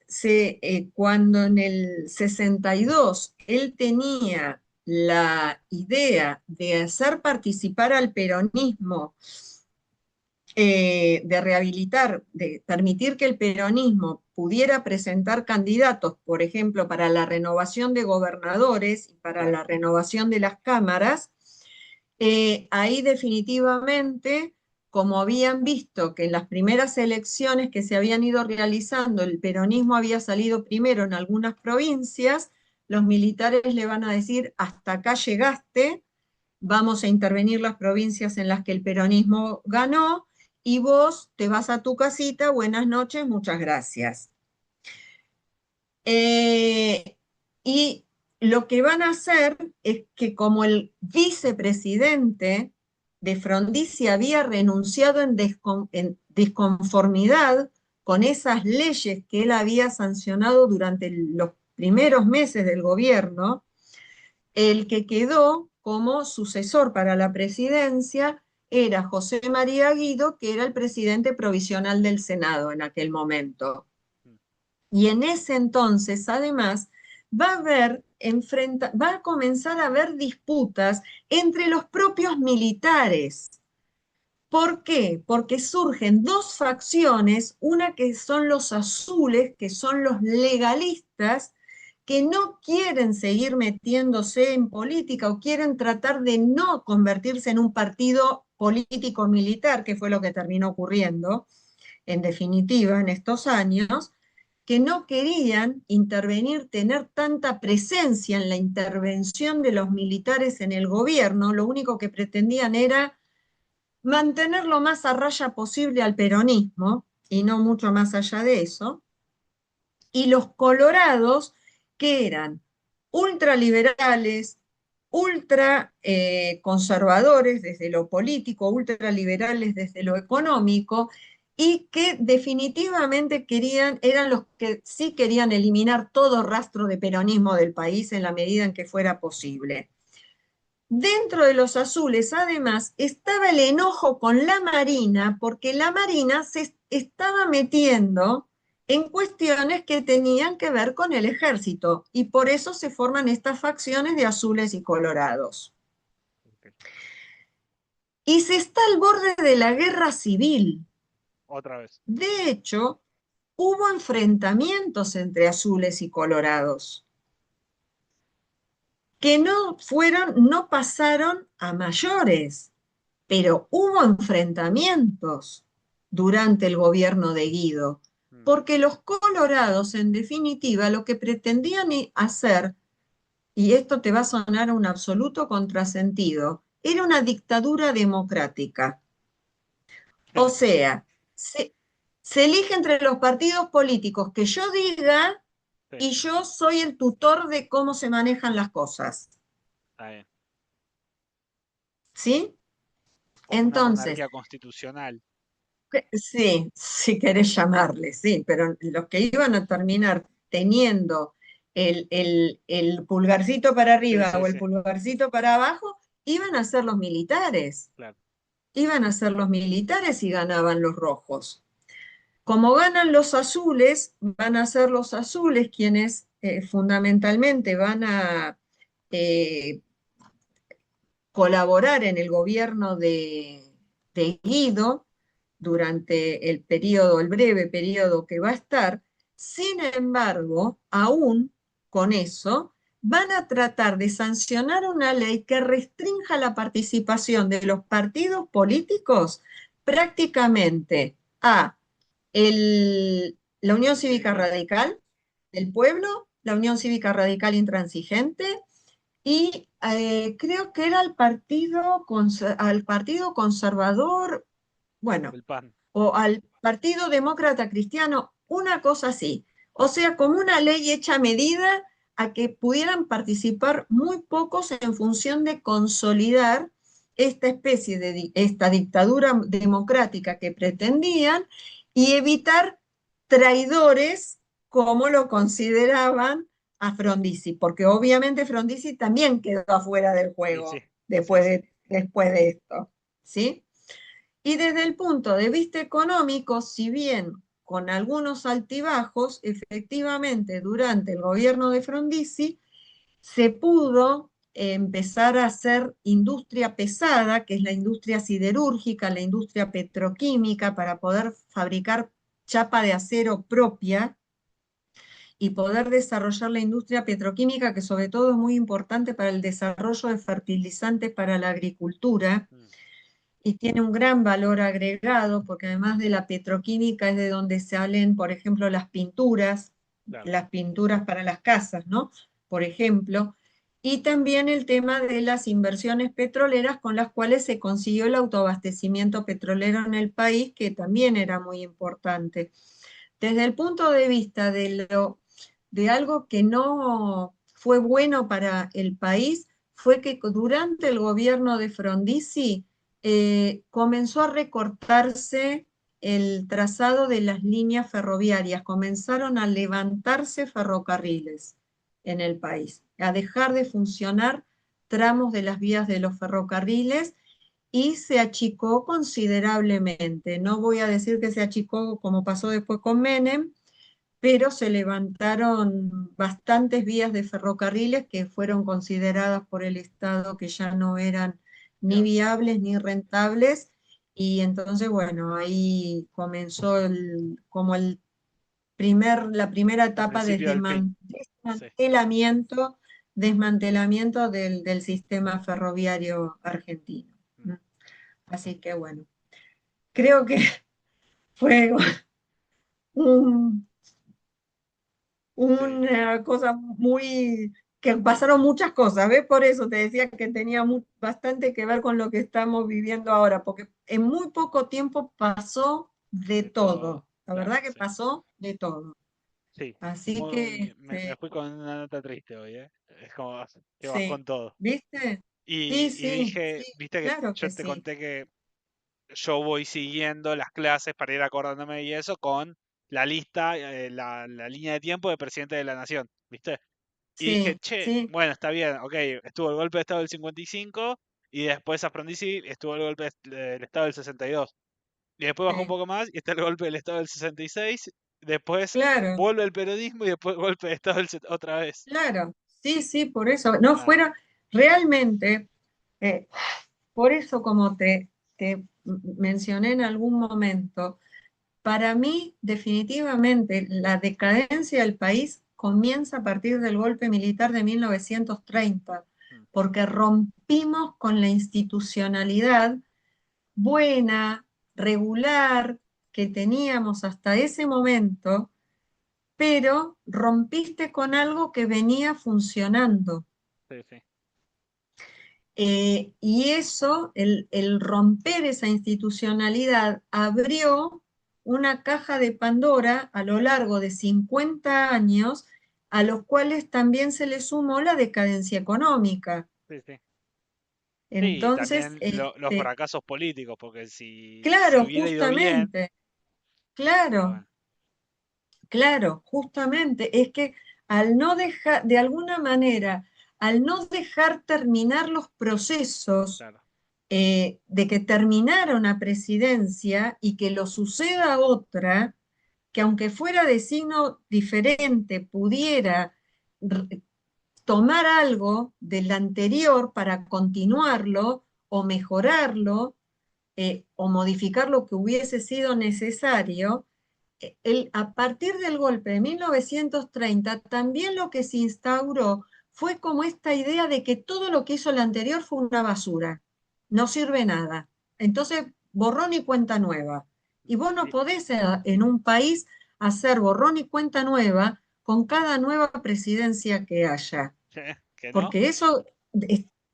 cuando en el 62 él tenía la idea de hacer participar al peronismo, de rehabilitar, de permitir que el peronismo pudiera presentar candidatos, por ejemplo, para la renovación de gobernadores y para la renovación de las cámaras, ahí definitivamente, como habían visto que en las primeras elecciones que se habían ido realizando, el peronismo había salido primero en algunas provincias, los militares le van a decir, hasta acá llegaste, vamos a intervenir las provincias en las que el peronismo ganó, y vos te vas a tu casita, buenas noches, muchas gracias. Y lo que van a hacer es que como el vicepresidente de Frondizi había renunciado en disconformidad con esas leyes que él había sancionado durante los primeros meses del gobierno, el que quedó como sucesor para la presidencia era José María Guido, que era el presidente provisional del Senado en aquel momento. Y en ese entonces, además, va a comenzar a haber disputas entre los propios militares. ¿Por qué? Porque surgen dos facciones, una que son los azules, que son los legalistas, que no quieren seguir metiéndose en política o quieren tratar de no convertirse en un partido político militar, que fue lo que terminó ocurriendo, en definitiva, en estos años, que no querían intervenir, tener tanta presencia en la intervención de los militares en el gobierno, lo único que pretendían era mantener lo más a raya posible al peronismo, y no mucho más allá de eso, y los colorados, que eran ultraliberales, ultra conservadores desde lo político, ultraliberales desde lo económico, y que definitivamente eran los que sí querían eliminar todo rastro de peronismo del país en la medida en que fuera posible. Dentro de los azules, además, estaba el enojo con la Marina, porque la Marina se estaba metiendo en cuestiones que tenían que ver con el ejército, y por eso se forman estas facciones de azules y colorados. Y se está al borde de la guerra civil. Otra vez. De hecho, hubo enfrentamientos entre azules y colorados que no pasaron a mayores, pero hubo enfrentamientos durante el gobierno de Guido, porque los colorados, en definitiva, lo que pretendían hacer, y esto te va a sonar a un absoluto contrasentido, era una dictadura democrática. O sea, se elige entre los partidos políticos que yo diga, y yo soy el tutor de cómo se manejan las cosas. Está bien. ¿Sí? Como una Entonces, monarquía constitucional. sí, si querés llamarle, sí, pero los que iban a terminar teniendo el pulgarcito para Sí, arriba sí, o el sí. pulgarcito para abajo, iban a ser los militares. Claro. Iban a ser los militares y ganaban los rojos. Como ganan los azules, van a ser los azules quienes fundamentalmente van a eh, colaborar en el gobierno de Guido durante el breve periodo que va a estar. Sin embargo, aún con eso, van a tratar de sancionar una ley que restrinja la participación de los partidos políticos prácticamente a la Unión Cívica Radical del Pueblo, la Unión Cívica Radical Intransigente, y creo que era al Partido Conservador, bueno, El PAN. o al Partido Demócrata Cristiano, una cosa así. O sea, como una ley hecha a medida a que pudieran participar muy pocos en función de consolidar esta especie esta dictadura democrática que pretendían, y evitar traidores como lo consideraban a Frondizi, porque obviamente Frondizi también quedó afuera del Y sí, juego sí, sí. después de esto, ¿sí? Y desde el punto de vista económico, si bien con algunos altibajos, efectivamente, durante el gobierno de Frondizi, se pudo empezar a hacer industria pesada, que es la industria siderúrgica, la industria petroquímica, para poder fabricar chapa de acero propia y poder desarrollar la industria petroquímica, que sobre todo es muy importante para el desarrollo de fertilizantes para la agricultura Mm, y tiene un gran valor agregado, porque además de la petroquímica es de donde salen, por ejemplo, claro, las pinturas para las casas, ¿no? Por ejemplo, y también el tema de las inversiones petroleras con las cuales se consiguió el autoabastecimiento petrolero en el país, que también era muy importante. Desde el punto de vista de algo que no fue bueno para el país, fue que durante el gobierno de Frondizi comenzó a recortarse el trazado de las líneas ferroviarias, comenzaron a levantarse ferrocarriles en el país, a dejar de funcionar tramos de las vías de los ferrocarriles y se achicó considerablemente. No voy a decir que se achicó como pasó después con Menem, pero se levantaron bastantes vías de ferrocarriles que fueron consideradas por el Estado que ya no eran ni claro. viables ni rentables, y entonces, bueno, ahí comenzó como la primera El etapa de principio del fin. Sí. desmantelamiento del sistema ferroviario argentino. Mm, Así que bueno, creo que fue un sí, una cosa que pasaron muchas cosas, ¿ves? Por eso te decía que tenía bastante que ver con lo que estamos viviendo ahora, porque en muy poco tiempo pasó de de todo. todo, la Claro, verdad que sí. pasó de todo. Sí. Así que, Me fui con una nota triste hoy, ¿eh? Es como que sí, bajón todo. ¿viste? Sí, Y sí, dije, sí, viste que claro que yo te sí, conté que yo voy siguiendo las clases para ir acordándome y eso con la lista, la línea de tiempo de presidente de la nación, ¿viste? Y dije, sí, che, sí, bueno, está bien, ok, estuvo el golpe de Estado del 55 y después a Frondizi estuvo el golpe del Estado del 62. Y después bajó un sí, poco más y está el golpe del Estado del 66. Después claro, vuelve el peronismo y después golpe de Estado otra vez. claro, sí, sí, por eso, no Nada, fuera realmente. eh, Por eso, como te mencioné en algún momento, para mí definitivamente la decadencia del país comienza a partir del golpe militar de 1930, mm, porque rompimos con la institucionalidad buena, regular, que teníamos hasta ese momento, pero rompiste con algo que venía funcionando. sí, sí, Y eso, el romper esa institucionalidad, abrió una caja de Pandora a lo largo de 50 años, a los cuales también se le sumó la decadencia económica. sí, sí. Sí, y Entonces, también los fracasos políticos, porque si claro, hubiera ido bien, justamente, pero claro, bueno, claro, justamente, es que al no dejar, de alguna manera, al no dejar terminar los procesos, claro, de que terminara una presidencia y que lo suceda otra, que aunque fuera de signo diferente, pudiera tomar algo del anterior para continuarlo o mejorarlo, o modificar lo que hubiese sido necesario. A partir del golpe de 1930, también lo que se instauró fue como esta idea de que todo lo que hizo el anterior fue una basura, no sirve nada. Entonces, borrón y cuenta nueva. Y vos no y- podés en un país hacer borrón y cuenta nueva con cada nueva presidencia que haya, que no, porque eso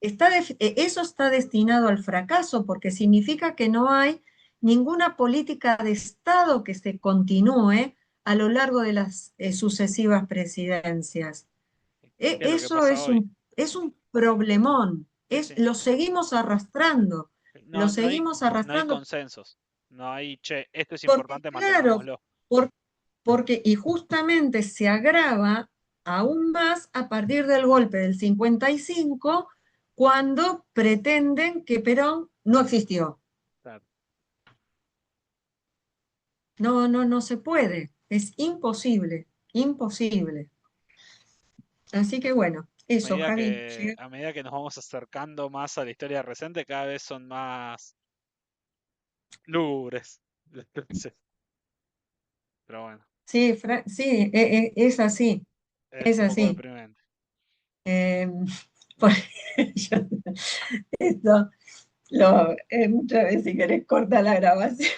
está destinado al fracaso, porque significa que no hay ninguna política de Estado que se continúe a lo largo de las sucesivas presidencias. ¿qué es lo que Eso pasa hoy? es un problemón, Sí, sí. lo seguimos arrastrando, lo No, seguimos no hay arrastrando consensos. No hay, che, esto es porque, importante, claro, mantengámoslo. por- porque, y justamente se agrava aún más a partir del golpe del 55, cuando pretenden que Perón no existió. Claro. No, no, no se puede. Es imposible, imposible. Así que bueno, eso, Javi. A medida que nos vamos acercando más a la historia reciente, cada vez son más lúgubres. Pero bueno, Sí, sí, es así, es es un poco así. deprimente. Eh, por yo- esto muchas veces si querés corta la grabación.